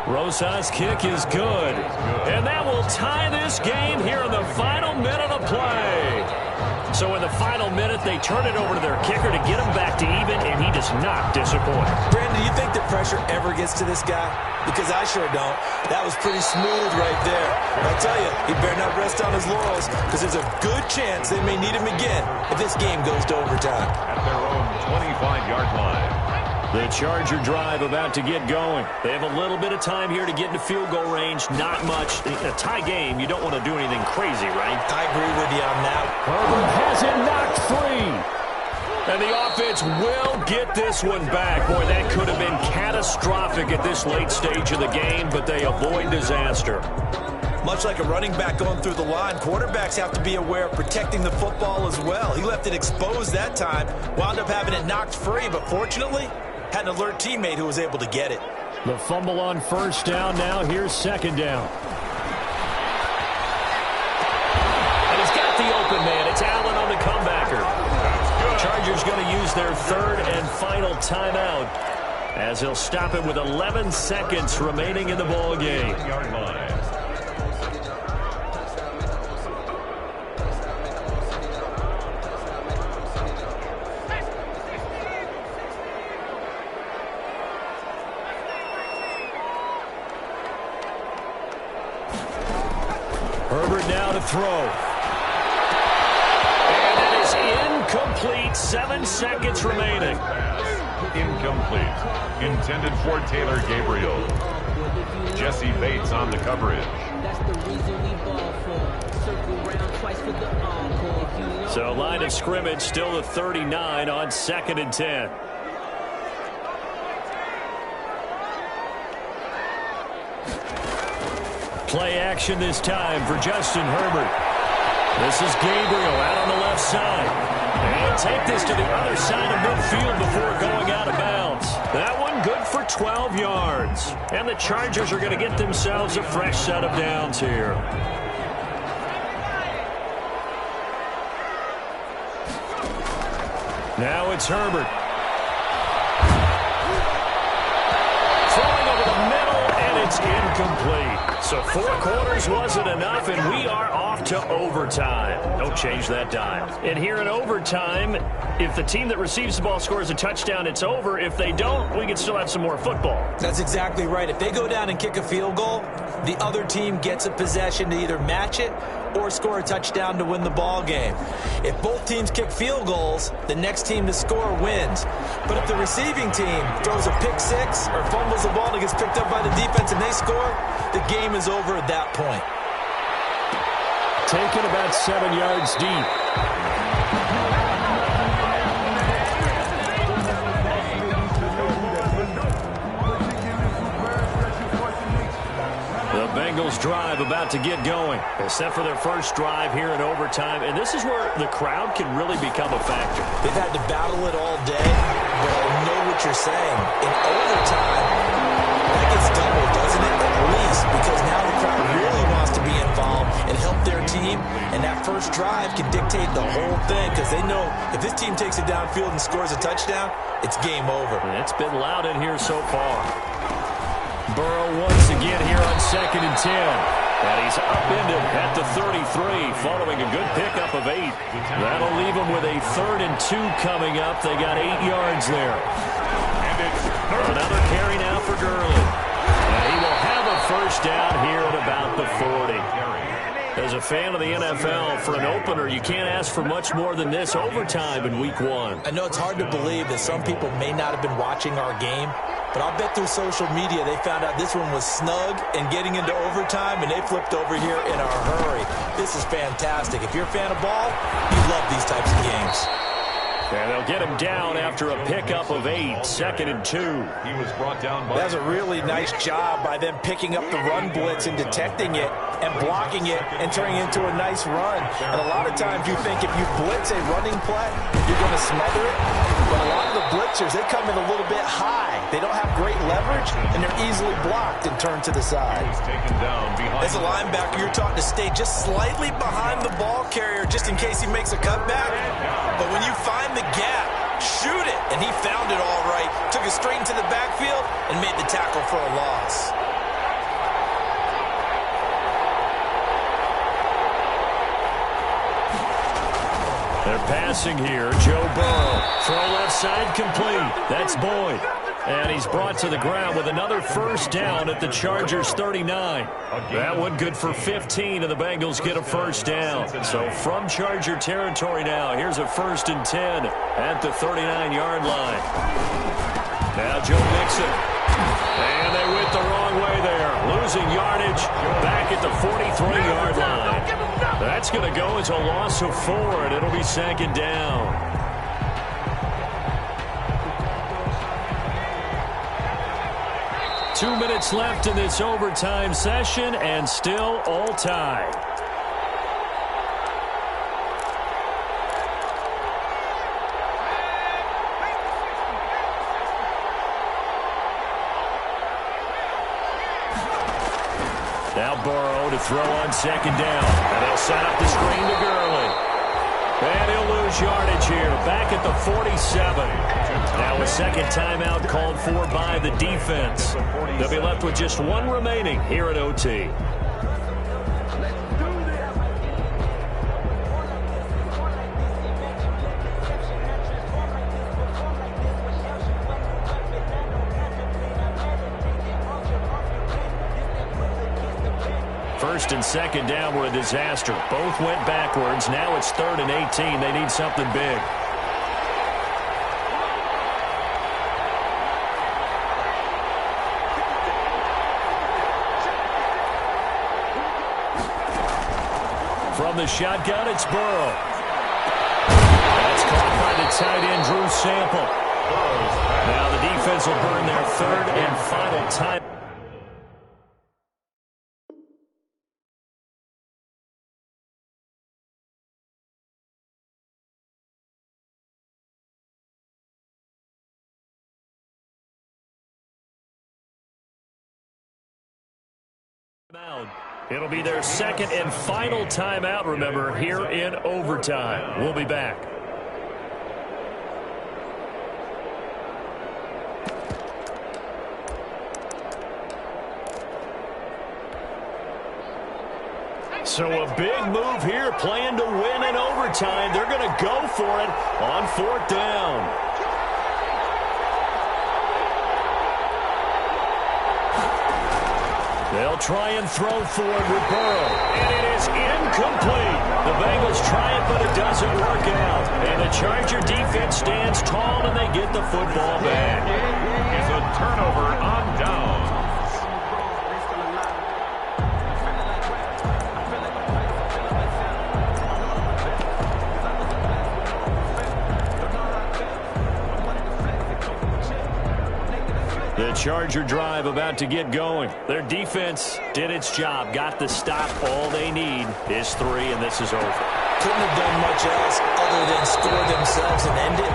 Rosas' kick is good. And that will tie this game here in the final minute of play. So in the final minute, they turn it over to their kicker to get him back to even, and he does not disappoint. Brandon, do you think the pressure ever gets to this guy? Because I sure don't. That was pretty smooth right there. I tell you, he better not rest on his laurels, because there's a good chance they may need him again if this game goes to overtime. At their own 25-yard line. The Charger drive about to get going. They have a little bit of time here to get into field goal range. Not much. In a tie game, you don't want to do anything crazy, right? I agree with you on that. Herbert has it knocked free. And the offense will get this one back. Boy, that could have been catastrophic at this late stage of the game, but they avoid disaster. Much like a running back going through the line, quarterbacks have to be aware of protecting the football as well. He left it exposed that time, wound up having it knocked free, but fortunately, had an alert teammate who was able to get it. The fumble on 1st down now. Here's 2nd down. And he's got the open man. It's Allen on the comebacker. Chargers going to use their 3rd and final timeout as he'll stop it with 11 seconds remaining in the ball game. Herbert now to throw. And it is incomplete. 7 seconds remaining. Incomplete. Intended for Taylor Gabriel. Jesse Bates on the coverage. So line of scrimmage still the 39 on 2nd and 10. Play action this time for Justin Herbert. This is Gabriel out on the left side. And take this to the other side of midfield before going out of bounds. That one good for 12 yards. And the Chargers are going to get themselves a fresh set of downs here. Now it's Herbert. Throwing over the middle, and it's incomplete. So 4 quarters wasn't enough, and we are off to overtime. Don't change that dial. And here in overtime, if the team that receives the ball scores a touchdown, it's over. If they don't, we can still have some more football. That's exactly right. If they go down and kick a field goal, the other team gets a possession to either match it or score a touchdown to win the ball game. If both teams kick field goals, the next team to score wins. But if the receiving team throws a pick 6 or fumbles the ball and it gets picked up by the defense and they score, the game is over at that point. Taken about 7 yards deep. The Bengals drive about to get going. They set for their first drive here in overtime, and this is where the crowd can really become a factor. They've had to battle it all day, but I know what you're saying. In overtime, that gets doubled, doesn't it? At least, because now the crowd really wants to be involved and help their team, and that first drive can dictate the whole thing because they know if this team takes it downfield and scores a touchdown, it's game over. And it's been loud in here so far. Burrow once again here on 2nd and 10. And he's upended at the 33 following a good pickup of 8. That'll leave him with a 3rd and 2 coming up. They got 8 yards there. Another carry now for Gurley. And he will have a first down here at about the 40. As a fan of the NFL, for an opener, you can't ask for much more than this overtime in week 1. I know it's hard to believe that some people may not have been watching our game, But I'll bet through social media they found out this one was snug and getting into overtime, and they flipped over here in a hurry. This is fantastic. If you're a fan of ball, you love these types of games. And they'll get him down after a pickup of 8, 2nd and 2. He was brought down by... That's a really nice job by them picking up the run blitz and detecting it and blocking it and turning it into a nice run. And a lot of times you think if you blitz a running play, you're going to smother it. But a lot of the blitzers, they come in a little bit high. They don't have great leverage, and they're easily blocked and turned to the side. Taken down behind. As a linebacker, you're taught to stay just slightly behind the ball carrier just in case he makes a cutback. But when you find the gap, shoot it. And he found it all right. Took it straight into the backfield and made the tackle for a loss. They're passing here. Joe Burrow. Throw left side complete. That's Boyd. And he's brought to the ground with another first down at the Chargers' 39. That one good for 15, and the Bengals get a first down. So from Charger territory now, here's a 1st and 10 at the 39-yard line. Now Joe Mixon. And they went the wrong way there. Losing yardage back at the 43-yard line. That's going to go as a loss of 4, and it'll be 2nd down. Two minutes left in this overtime session, and still all tied. Now Burrow to throw on 2nd down. And they'll set up the screen to Gurley. And he'll lose yardage here, back at the 47. Now a 2nd timeout called for by the defense. They'll be left with just 1 remaining here at OT. First and 2nd down were a disaster. Both went backwards. Now it's 3rd and 18. They need something big. From the shotgun, it's Burrow. That's caught by the tight end, Drew Sample. Now the defense will burn their 3rd and final time. It'll be their 2nd and final timeout, remember, here in overtime. We'll be back. So a big move here, playing to win in overtime. They're going to go for it on 4th down. They'll try and throw for it with Burrow. And it is incomplete. The Bengals try it, but it doesn't work out. And the Charger defense stands tall, and they get the football back. It's a turnover on downs. The Charger drive about to get going. Their defense did its job, got the stop. All they need is 3, and this is over. Couldn't have done much else other than score themselves and end it.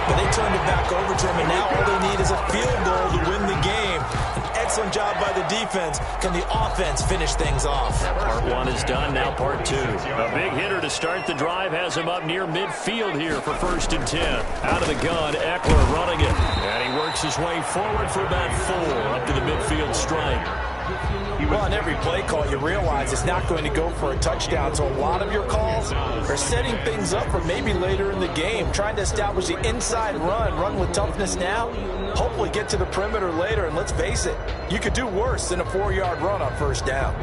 But they turned it back over to him, and now all they need is a field goal to win the game. An excellent job by the defense. Can the offense finish things off? Part 1 is done, now part 2. A big hitter to start the drive has him up near midfield here for 1st and 10. Out of the gun, Eckler running it. And he works his way forward for about 4 up to the midfield stripe. Well, on every play call, you realize it's not going to go for a touchdown. So a lot of your calls are setting things up for maybe later in the game, trying to establish the inside run with toughness now, hopefully get to the perimeter later. And let's face it, you could do worse than a 4-yard run on 1st down.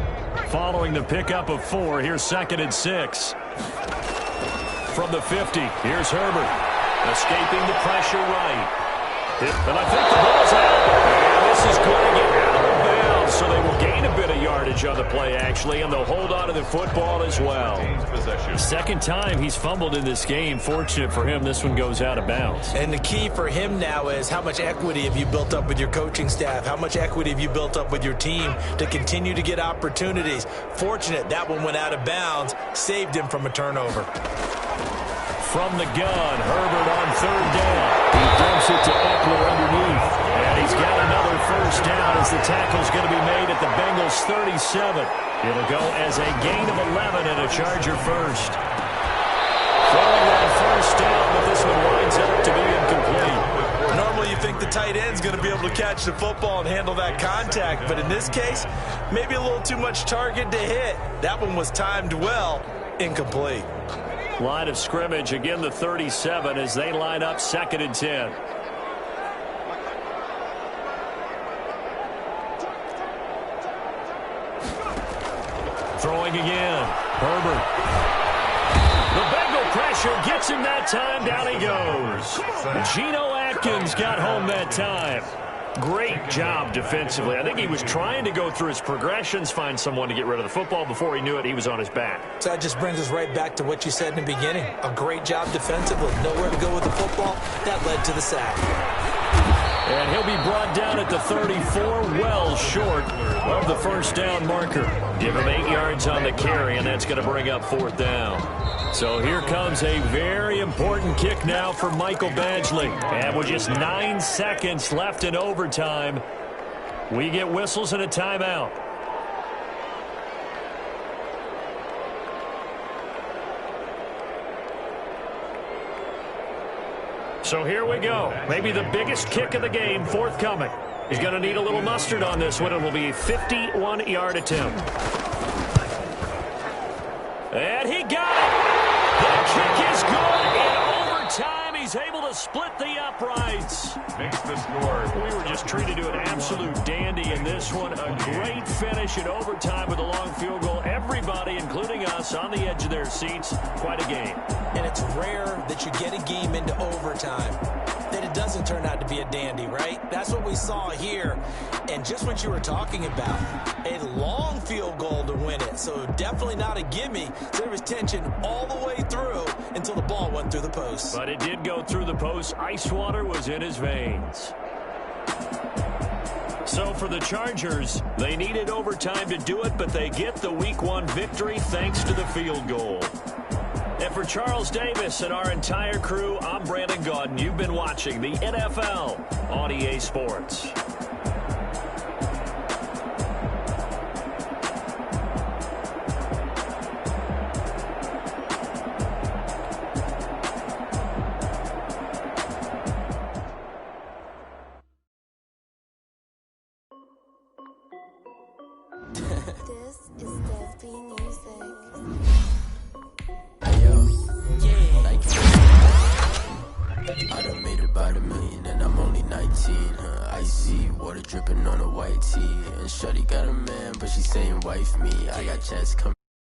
Following the pickup of 4, here's 2nd and 6. From the 50, here's Herbert, escaping the pressure right. And I think the ball's out. this is going to get out of bounds, so they will gain a bit of yardage on the play, actually, and they'll hold on to the football as well. Second time he's fumbled in this game. Fortunate for him, this one goes out of bounds. And the key for him now is how much equity have you built up with your coaching staff? How much equity have you built up with your team to continue to get opportunities? Fortunate that one went out of bounds, saved him from a turnover. From the gun, Herbert on third down. He dumps it to Eckler underneath. And he's got another first down as the tackle's going to be made at the Bengals 37. It'll go as a gain of 11 and a Charger first. Throwing that first down, but this one winds up to be incomplete. Normally you think the tight end's going to be able to catch the football and handle that contact, but in this case, maybe a little too much target to hit. That one was timed well, incomplete. Line of scrimmage, again the 37 as they line up 2nd and 10. Throwing again, Herbert. The Bengal pressure gets him that time, down he goes. Geno Atkins got home that time. Great job defensively. I think he was trying to go through his progressions, find someone to get rid of the football. Before he knew it, he was on his back. So that just brings us right back to what you said in the beginning. A great job defensively. Nowhere to go with the football. That led to the sack. And he'll be brought down at the 34, well short of the first down marker. Give him 8 yards on the carry, and that's going to bring up 4th down. So here comes a very important kick now for Michael Badgley. And with just 9 seconds left in overtime, we get whistles and a timeout. So here we go. Maybe the biggest kick of the game forthcoming. He's going to need a little mustard on this one. It will be a 51-yard attempt. And he got it. The kick is good. In overtime, he's able to split the uprights. Makes the score. We were just treated to an absolute dandy in this one. A great finish in overtime with a long field goal. Everybody, including us, on the edge of their seats. Quite a game. And it's rare that you get a game into overtime that it doesn't turn out to be a dandy, right? That's what we saw here. And just what you were talking about, a long field goal to win it. So definitely not a gimme. There was tension all the way through until the ball went through the post. But it did go through the post. Ice water was in his veins. So for the Chargers, they needed overtime to do it, but they get the Week 1 victory thanks to the field goal. And for Charles Davis and our entire crew, I'm Brandon Gaudin. You've been watching the NFL on EA Sports. This is Dev B Music. I done made about $1 million and I'm only 19. Icy water dripping on a white tee. And shorty got a man, but she saying wife me. I got chats coming.